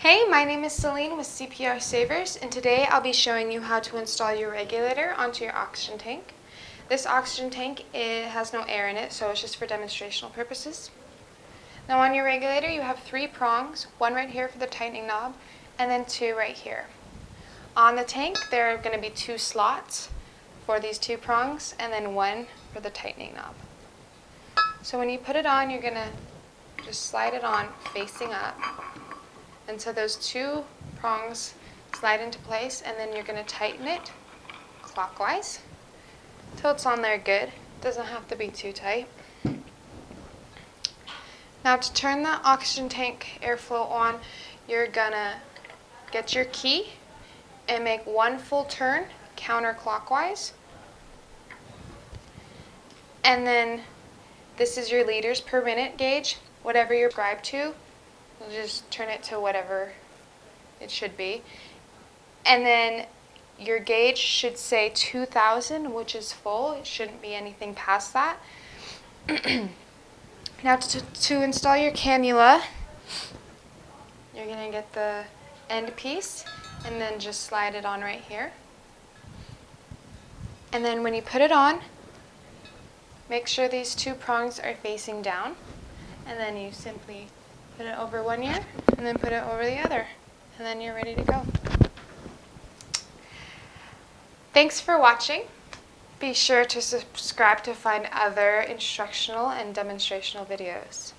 Hey, my name is Celine with CPR Savers, and today I'll be showing you how to install your regulator onto your oxygen tank. This oxygen tank, it has no air in it, so it's just for demonstrational purposes. Now on your regulator you have 3 prongs, one right here for the tightening knob, and then 2 right here. On the tank there are going to be 2 slots for these 2 prongs, and then 1 for the tightening knob. So when you put it on, you're going to just slide it on facing up. And so those 2 prongs slide into place, and then you're going to tighten it clockwise till it's on there good. It doesn't have to be too tight. Now to turn the oxygen tank airflow on, you're going to get your key and make 1 full turn counterclockwise. And then this is your liters per minute gauge. Whatever you're prescribed to, we'll just turn it to whatever it should be. And then your gauge should say 2,000, which is full. It shouldn't be anything past that. Now to install your cannula, you're going to get the end piece and then just slide it on right here. And then when you put it on, make sure these 2 prongs are facing down, and then you simply put it over one ear and then put it over the other, and then you're ready to go. Thanks for watching. Be sure to subscribe to find other instructional and demonstrational videos.